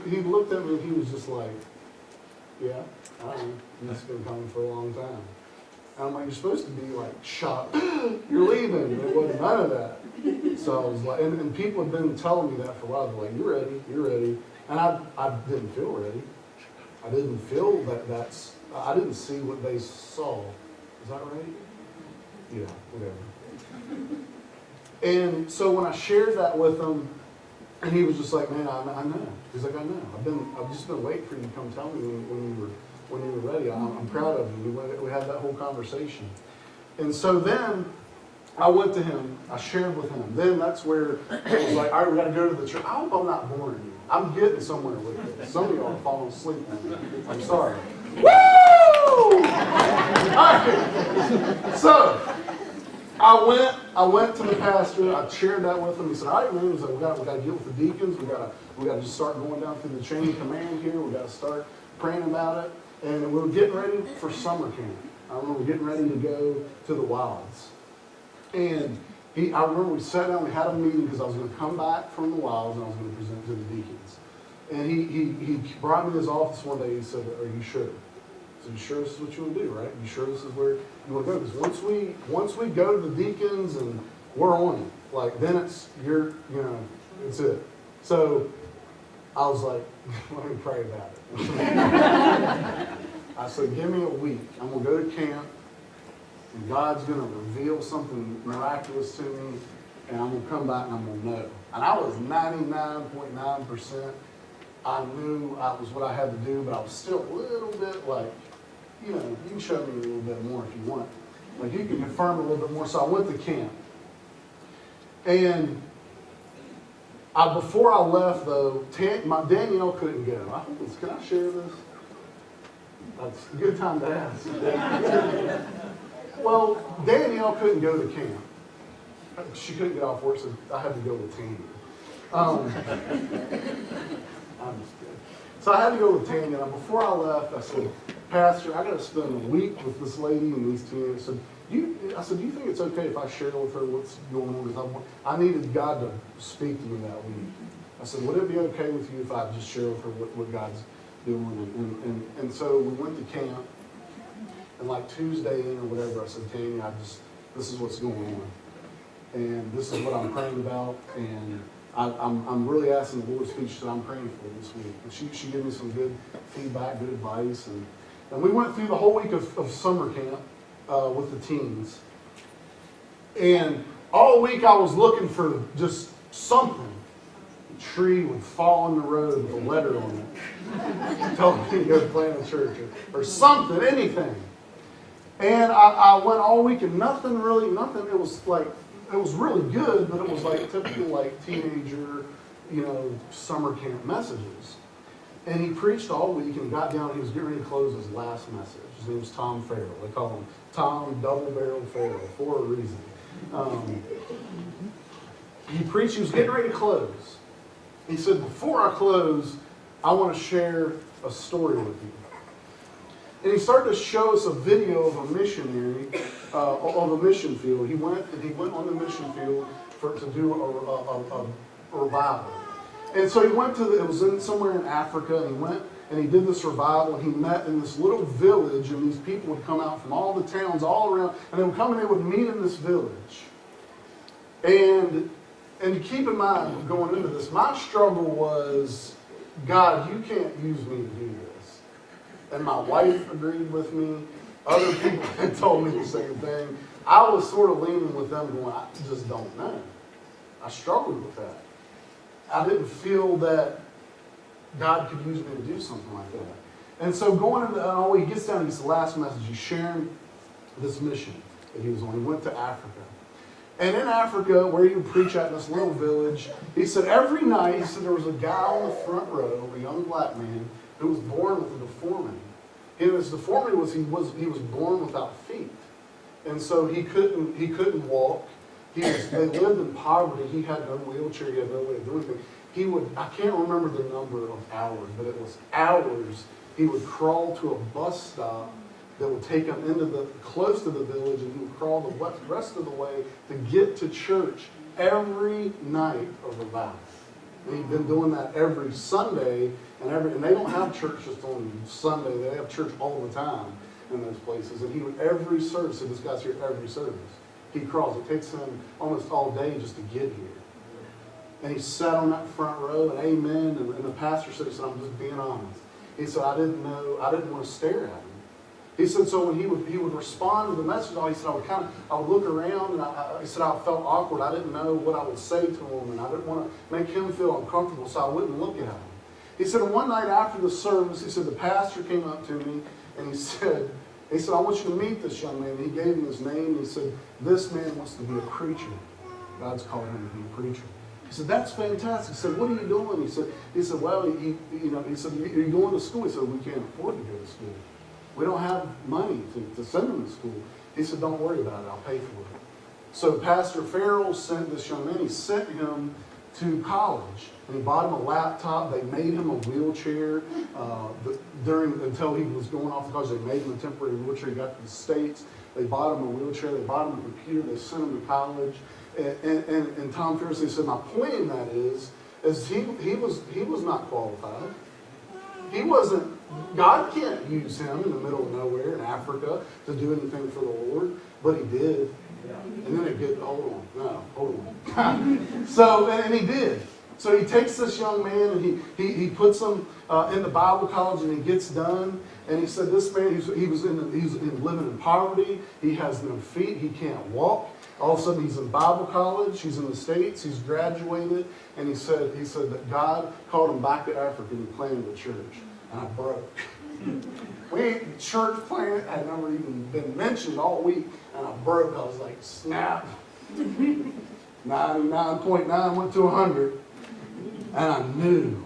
Speaker 1: He looked at me, and he was just like, yeah, I don't know. This has been coming for a long time. And I'm like, you're supposed to be like shocked. You're leaving. And it wasn't none of that. So I was like, and people have been telling me that for a while. They're like, you're ready. And I didn't feel ready. I didn't feel I didn't see what they saw. Is that right? Yeah, whatever. And so when I shared that with him, and he was just like, man, I know. He's like, I know. I've just been waiting for you to come tell me when you were ready. I'm proud of you. We had that whole conversation. And so then I went to him. I shared with him. Then that's where it was like, all right, we got to go to the church. I hope I'm not boring you. I'm getting somewhere with this. Some of y'all are falling asleep on me. I'm sorry. Woo! All right. So I went to the pastor. I shared that with him. He said, all right, man. He was like, we got to get with the deacons. We got to just start going down through the chain of command here. We got to start praying about it. And we were getting ready for summer camp. I remember getting ready to go to the Wilds. And I remember we sat down, we had a meeting because I was going to come back from the Wilds and I was going to present to the deacons. And he brought me to his office one day. He said, are you sure? I said, you sure this is what you want to do, right? You sure this is where you want to go? Because once we go to the deacons and we're on it, like then it's it. So I was like, let me pray about it. I said, give me a week. I'm going to go to camp, and God's going to reveal something miraculous to me, and I'm going to come back and I'm going to know. And I was 99.9%. I knew I was what I had to do, but I was still a little bit like, you can show me a little bit more if you want. Like, you can confirm a little bit more. So I went to camp. And before I left, though, Danielle couldn't go. Can I share this? That's a good time to ask. Well, Danielle couldn't go to camp. She couldn't get off work, so I had to go with Tanya. I'm just kidding. So I had to go with Tanya, and before I left, I said, Pastor, I got to spend a week with this lady and these teenagers. I said, I said, do you think it's okay if I share with her what's going on? Because I needed God to speak to me that week. I said, would it be okay with you if I just share with her what God's doing? And so we went to camp, and like Tuesday in or whatever, I said, Tanya, this is what's going on. And this is what I'm praying about, and I'm really asking the Lord to speak. She said, I'm praying for you this week. And she gave me some good feedback, good advice, and we went through the whole week of summer camp with the teens. And all week I was looking for just something. A tree would fall in the road with a letter on it. Told me to go plant a church or something, anything. And I went all week and nothing. It was like, it was really good, but it was like typical like teenager, summer camp messages. And he preached all week and got down. He was getting ready to close his last message. His name was Tom Farrell. They call him Tom Double Barrel Farrell for a reason. He preached. He was getting ready to close. He said, before I close, I want to share a story with you. And he started to show us a video of a missionary on a mission field. He went on the mission field to do a revival. And so he went it was somewhere in Africa, and he went and he did this revival, and he met in this little village, and these people would come out from all the towns all around, and they would come and they would meet in this village. And keep in mind, going into this, my struggle was, God, you can't use me to do this. And my wife agreed with me. Other people had told me the same thing. I was sort of leaning with them going, I just don't know. I struggled with that. I didn't feel that God could use me to do something like that. And so going into, he gets down to this last message. He's sharing this mission that he was on. He went to Africa. And in Africa, where he would preach at in this little village, he said every night, there was a guy on the front row, a young black man, who was born with a deformity. And his deformity was he was born without feet. And so he couldn't walk. They lived in poverty. He had no wheelchair. He had no way of doing anything. I can't remember the number of hours, but it was hours. He would crawl to a bus stop that would take him close to the village, and he would crawl the rest of the way to get to church every night of revival. And he'd been doing that every Sunday, and they don't have church just on Sunday. They have church all the time in those places. And he would every service, and this guy's here every service. He crawls. It takes him almost all day just to get here. And he sat on that front row, and amen. And the pastor said, I'm just being honest. He said, I didn't want to stare at him. He said, so when he would respond to the message, he said, I would look around, and he said, I felt awkward. I didn't know what I would say to him, and I didn't want to make him feel uncomfortable, so I wouldn't look at him. He said, one night after the service, he said, the pastor came up to me, and he said, I want you to meet this young man. And he gave him his name. He said, this man wants to be a preacher. God's calling him to be a preacher. He said, that's fantastic. He said, what are you doing? He said, well, he said, are you going to school? He said, we can't afford to go to school. We don't have money to send him to school. He said, don't worry about it. I'll pay for it. So Pastor Farrell sent this young man. He sent him to college. And he bought him a laptop. They made him a wheelchair. Until he was going off to college, they made him a temporary wheelchair. He got to the States. They bought him a wheelchair. They bought him a computer. They sent him to college. And Tom Farrell said, my point in that is he was not qualified. He wasn't. God can't use him in the middle of nowhere in Africa to do anything for the Lord, but he did. And then hold on. So, and he did. So he takes this young man and he puts him in the Bible college, and he gets done. And he said, this man, he's living in poverty. He has no feet. He can't walk. All of a sudden, he's in Bible college. He's in the States. He's graduated. And he said that God called him back to Africa, and he planted a church. And I broke. Church plant had never even been mentioned all week. And I broke. I was like, snap. 99.9 went to 100. And I knew.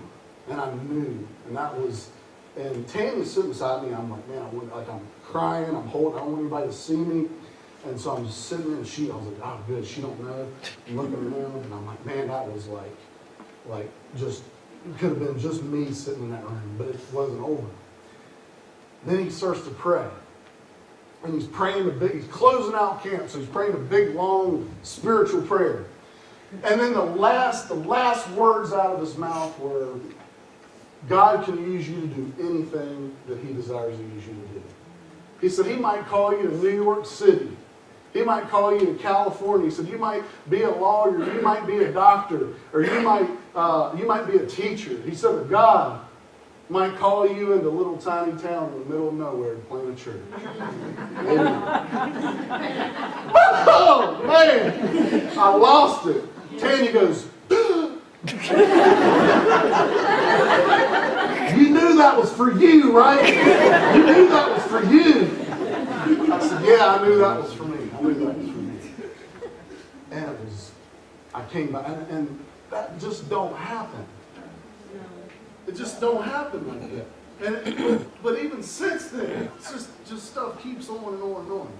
Speaker 1: And that was, and Tammy's sitting beside me. I'm like, man, I'm crying. I'm holding. I don't want anybody to see me. And so I'm just sitting there, and I was like, oh, good. She don't know. I'm looking around, and I'm like, man, that was like just, it could have been just me sitting in that room, but it wasn't over. Then he starts to pray. and he's praying he's closing out camp, so he's praying a big, long spiritual prayer. And then the last words out of his mouth were, God can use you to do anything that he desires to use you to do. He said he might call you to New York City. He might call you to California. He said you might be a lawyer, you might be a doctor, or you might be a teacher. He said that God might call you into a little tiny town in the middle of nowhere to plant a church. Amen. Oh, man. I lost it. Tanya goes, you knew that was for you, right? You knew that was for you. I said, yeah, I knew that was for me. I knew that was for me. And I came back, and that just don't happen. It just don't happen like that. But even since then, it's just stuff keeps on and on and on.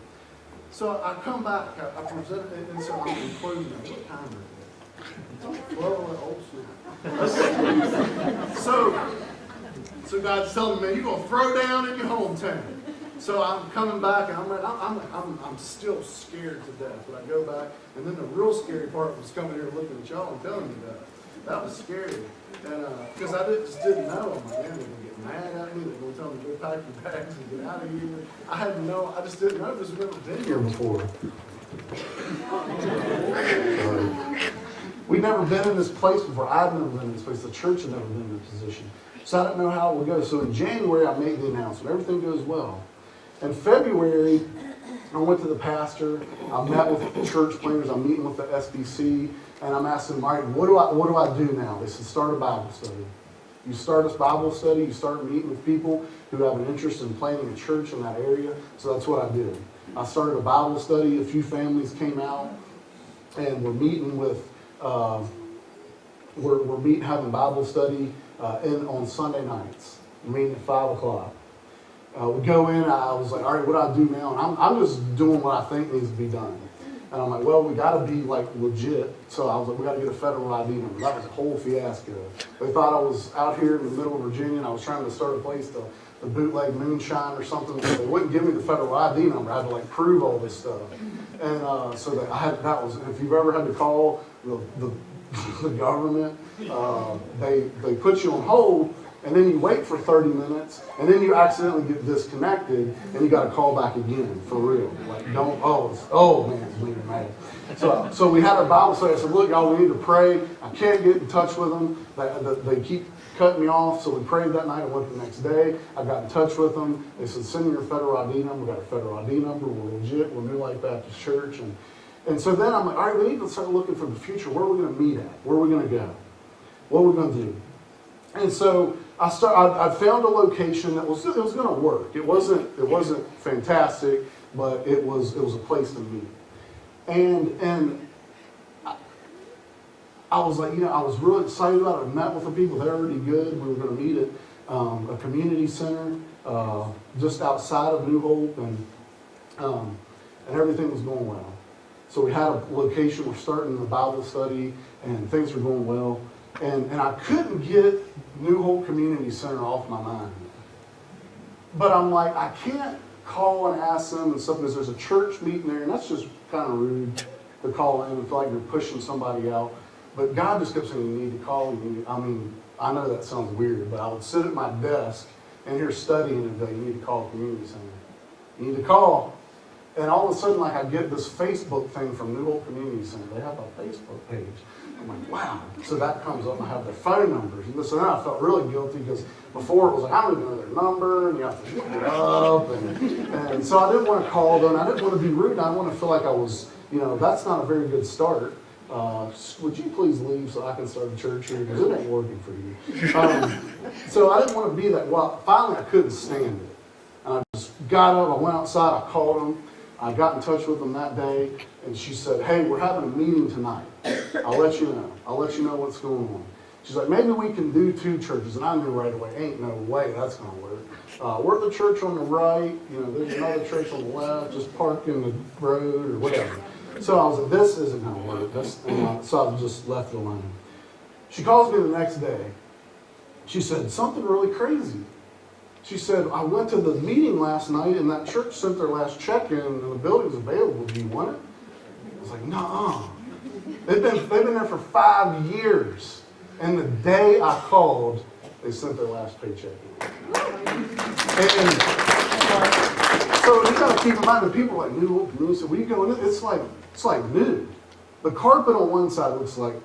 Speaker 1: So I come back, I present it, and so I'm concluding what time is it? Well, so God's telling me, man, you're gonna throw down in your hometown. So I'm coming back, and I'm still scared to death. But I go back, and then the real scary part was coming here looking at y'all and telling you that. That was scary. And because I just didn't know. I'm like, man, they're going to get mad at me. They're going to tell me to go pack your bags and get out of here. I just didn't know this. We've never been here before. We've never been in this place before. I've never been in this place. The church had never been in this position. So I didn't know how it would go. So in January, I made the announcement. Everything goes well. In February, I went to the pastor. I met with the church planners. I'm meeting with the SBC. And I'm asking them, all right, what do I do now? They said, start a Bible study. You start a Bible study, you start meeting with people who have an interest in planting a church in that area. So that's what I did. I started a Bible study. A few families came out, and we're meeting with, we're having Bible study on Sunday nights. We're meeting at 5 o'clock. We go in, I was like, all right, what do I do now? And I'm just doing what I think needs to be done. And I'm like, well, we got to be like legit. So I was like, we got to get a federal ID number. That was a whole fiasco. They thought I was out here in the middle of Virginia and I was trying to start a place to bootleg moonshine or something. But they wouldn't give me the federal ID number. I had to like prove all this stuff. And so that was, if you've ever had to call the government, they put you on hold. And then you wait for 30 minutes, and then you accidentally get disconnected, and you got to call back again, for real. Like, man, it's making me mad. So we had our Bible study. I said, look, y'all, we need to pray. I can't get in touch with them. They keep cutting me off. So we prayed that night. I went the next day. I got in touch with them. They said, send me your federal ID number. We got a federal ID number. We're legit. We're New Life Baptist Church. And so then I'm like, all right, we need to start looking for the future. Where are we going to meet at? Where are we going to go? What are we going to do? And so I found a location that was going to work. It wasn't fantastic, but it was a place to meet. And I was like, I was really excited about it. I met with the people. They're already good. We were going to meet at a community center just outside of New Hope, and everything was going well. So we had a location. We're starting the Bible study, and things were going well. And I couldn't get New Hope Community Center off my mind. But I'm like, I can't call and ask them and stuff because there's a church meeting there, and that's just kind of rude to call in and feel like you're pushing somebody out. But God just kept saying, you need to call. I know that sounds weird, but I would sit at my desk and here studying and go, you need to call a community center. You need to call. And all of a sudden, like, I get this Facebook thing from New Hope Community Center. They have a Facebook page. I'm like, wow. So that comes up, and I have their phone numbers. And so then I felt really guilty because before it was like, I don't even know their number, and you have to look it up. And so I didn't want to call them. I didn't want to be rude. I didn't want to feel like I was, that's not a very good start. Would you please leave so I can start a church here? Because it ain't working for you. So I didn't want to be that. Well, finally, I couldn't stand it. And I just got up. I went outside. I called them. I got in touch with them that day, and she said, hey, we're having a meeting tonight. I'll let you know. I'll let you know what's going on. She's like, maybe we can do 2 churches. And I knew right away, ain't no way that's going to work. We're the church on the right. There's another church on the left. Just park in the road or whatever. So I was like, this isn't going to work. So I just left it alone. She calls me the next day. She said, something really crazy. She said, I went to the meeting last night and that church sent their last check in and the building's available. Do you want it? I was like, nuh-uh. They've been there for 5 years. And the day I called, they sent their last paycheck in. And so you got to keep in mind that people are like, new old community. So when you go in, it's like new. The carpet on one side looks like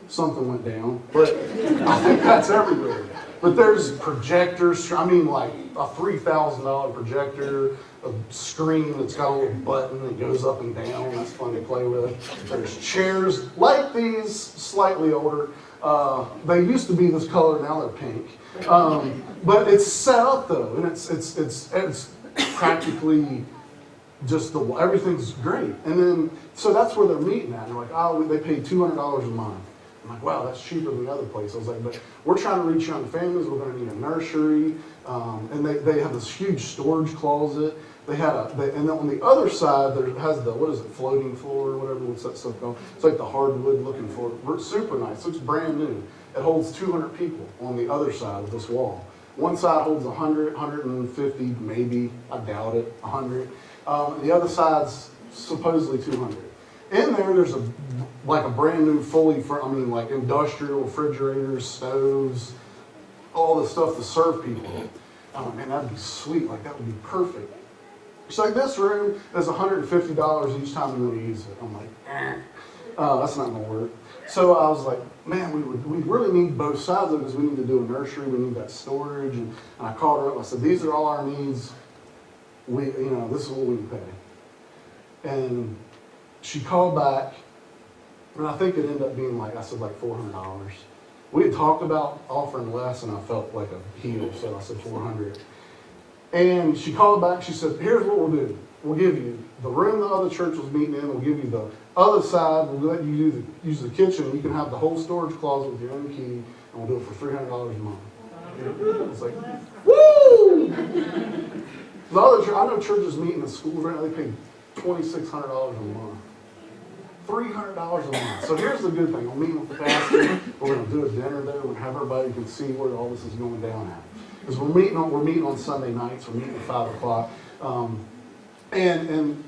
Speaker 1: something went down, but I think that's everywhere. But there's projectors, I mean like a $3,000 projector, a screen that's got a little button that goes up and down, that's fun to play with. There's chairs like these, slightly older. They used to be this color, now they're pink. But it's set up though, and it's practically just everything's great. And then, so that's where they're meeting at. They're like, oh, they pay $200 a month. I'm like, wow, that's cheaper than the other place. I was like, but we're trying to reach young families. We're going to need a nursery. And they have this huge storage closet. And then on the other side, there has floating floor or whatever, what's that stuff called? It's like the hardwood looking floor. Super nice. Looks brand new. It holds 200 people on the other side of this wall. One side holds 100, 150, maybe, I doubt it, 100. The other side's supposedly 200. In there, there's a brand new like industrial refrigerators, stoves, all the stuff to serve people. Oh man, that'd be sweet. Like that would be perfect. So like this room is $150 each time we use it. I'm like, that's not gonna work. So I was like, man, we really need both sides of it because we need to do a nursery. We need that storage. And I called her up. I said, these are all our needs. This is what we can pay. And she called back, and I think it ended up being like $400. We had talked about offering less, and I felt like a heel, so I said $400. And she called back. She said, here's what we'll do. We'll give you the room the other church was meeting in. We'll give you the other side. We'll let you use the kitchen. You can have the whole storage closet with your own key, and we'll do it for $300 a month. It's like, woo! I know churches meeting in schools right now, they pay $2,600 a month. $300 a month. So here's the good thing. I'm meeting with the pastor. We're going to do a dinner there. We're going to have everybody can see where all this is going down at. Because we're meeting on Sunday nights. We're meeting at 5 o'clock. And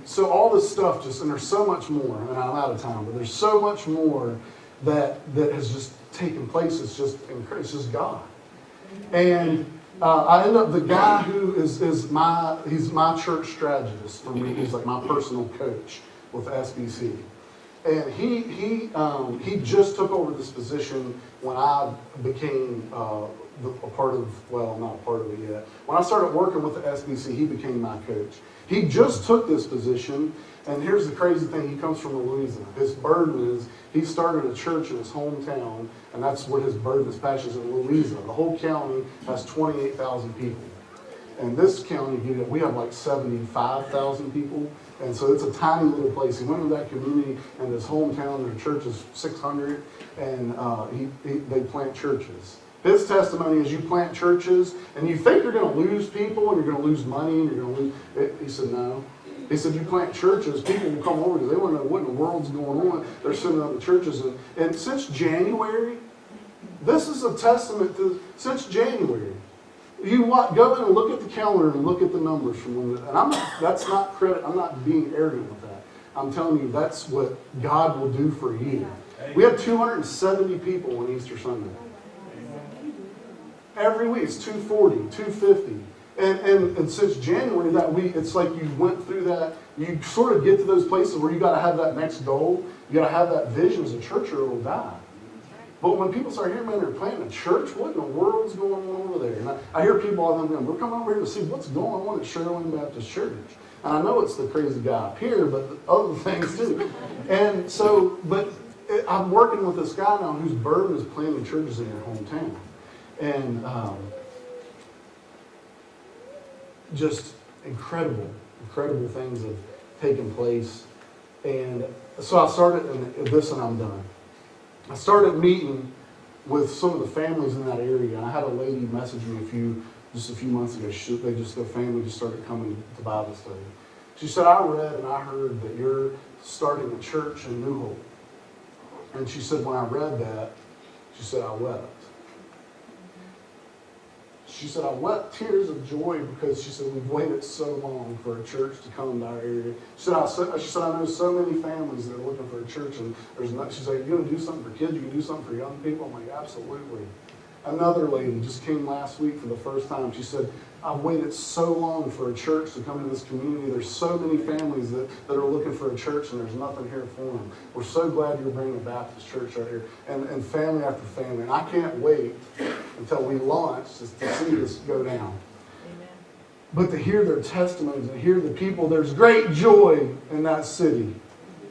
Speaker 1: so all this stuff and there's so much more, and I'm out of time, but there's so much more that has just taken place. It's just God. And I end up, the guy who he's my church strategist for me. He's like my personal coach with SBC. And he just took over this position when I became not a part of it yet. When I started working with the SBC, he became my coach. He just took this position, and here's the crazy thing. He comes from Louisiana. His burden is, he started a church in his hometown, and that's where his burden, his passion is, in Louisiana. The whole county has 28,000 people. And this county, we have like 75,000 people. And so it's a tiny little place. He went into that community, and his hometown, their church is 600, and they plant churches. His testimony is you plant churches, and you think you're going to lose people, and you're going to lose money, and you're going to lose. He said, no. He said, you plant churches, people will come over because they want to know what in the world's going on. They're sending up the churches. And since January, this is a testament to, since January, go in and look at the calendar and look at the numbers from when, and that's not credit, I'm not being arrogant with that. I'm telling you, that's what God will do for you. We have 270 people on Easter Sunday. Every week it's 240, 250. And since January that week, it's like you went through that, you sort of get to those places where you got to have that next goal, you got to have that vision as a church or it'll die. But when people start hearing, man, they're planting a church, what in the world's going on over there? And I hear people all the time going, we're coming over here to see what's going on at Sherwin Baptist Church. And I know it's the crazy guy up here, but other things too. And so, I'm working with this guy now whose burden is planting churches in your hometown. And just incredible things have taken place. And so I started, and I'm done. I started meeting with some of the families in that area. And I had a lady message me a few months ago. Their family just started coming to Bible study. She said, I read and I heard that you're starting a church in New Hope. And she said, when I read that, she said, I wept. she said, I wept tears of joy because she said, we've waited so long for a church to come to our area. She said, I know so many families that are looking for a church, and there's not, she said, you're going to do something for kids, you can do something for young people. I'm like, absolutely. Another lady just came last week for the first time. She said, I've waited so long for a church to come into this community. There's so many families that are looking for a church, and there's nothing here for them. We're so glad you're bringing a Baptist church right here. And family after family. And I can't wait until we launch to see this go down. Amen. But to hear their testimonies and hear the people, there's great joy in that city.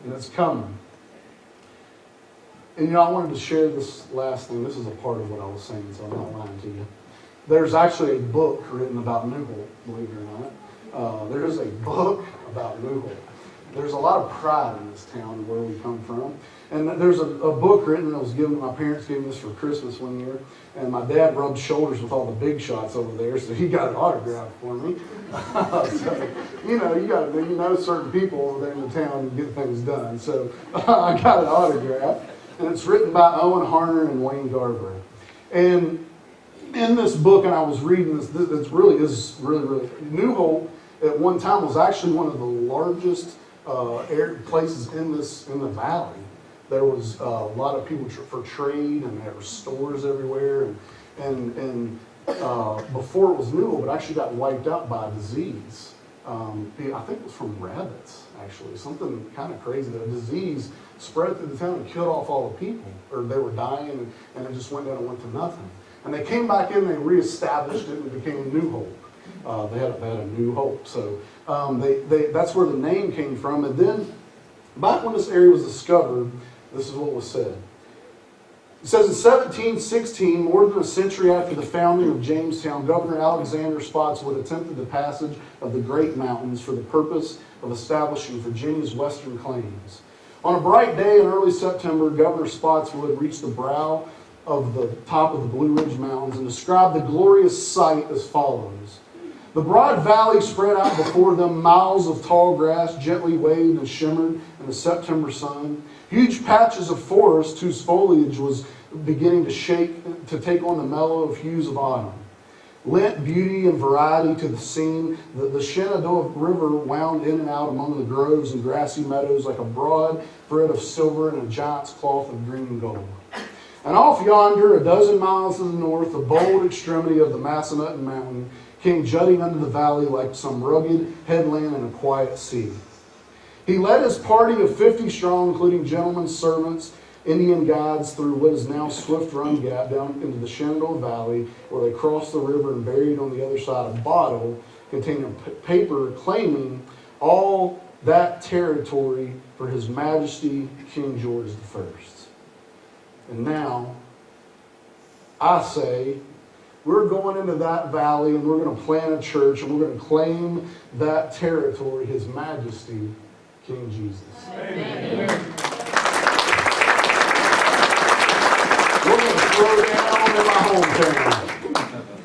Speaker 1: And it's coming. And I wanted to share this last thing. This is a part of what I was saying, so I'm not lying to you. There's actually a book written about Newholt, believe it or not. There is a book about Newholt. There's a lot of pride in this town where we come from. And there's a book written that was given, my parents gave me this for Christmas one year. And my dad rubbed shoulders with all the big shots over there, so he got an autograph for me. So, you know certain people over there in the town and get things done. So I got an autograph. And it's written by Owen Harner and Wayne Garber. And in this book, and I was reading this, it really is really, Newholt at one time was actually one of the largest places in the valley. There was a lot of people for trade, and there were stores everywhere. And before it was Newholt, it actually got wiped out by a disease. I think it was from rabbits, actually. Something kind of crazy. A disease spread through the town and killed off all the people. Or they were dying, and it just went down and went to nothing. And they came back in, they reestablished it, and it became Newholt. They had a New Hope. So that's where the name came from. And then, back when this area was discovered, this is what was said. It says in 1716, more than a century after the founding of Jamestown, Governor Alexander Spotswood attempted the passage of the Great Mountains for the purpose of establishing Virginia's western claims. On a bright day in early September, Governor Spotswood reached the brow of the top of the Blue Ridge Mountains and described the glorious sight as follows. The broad valley spread out before them, miles of tall grass gently waved and shimmered in the September sun. Huge patches of forest whose foliage was beginning to shake to take on the mellow hues of autumn lent beauty and variety to the scene. The Shenandoah River wound in and out among the groves and grassy meadows like a broad thread of silver and a giant's cloth of green and gold. And off yonder, a dozen miles to the north, the bold extremity of the Massanutten Mountain came jutting under the valley like some rugged headland in a quiet sea. He led his party of 50 strong, including gentlemen's servants, Indian guides, through what is now Swift Run Gap down into the Shenandoah Valley, where they crossed the river and buried on the other side a bottle containing paper claiming all that territory for His Majesty King George I. And now, I say, we're going into that valley and we're going to plant a church and we're going to claim that territory, His Majesty King Jesus. Amen. We're going to throw down in my hometown.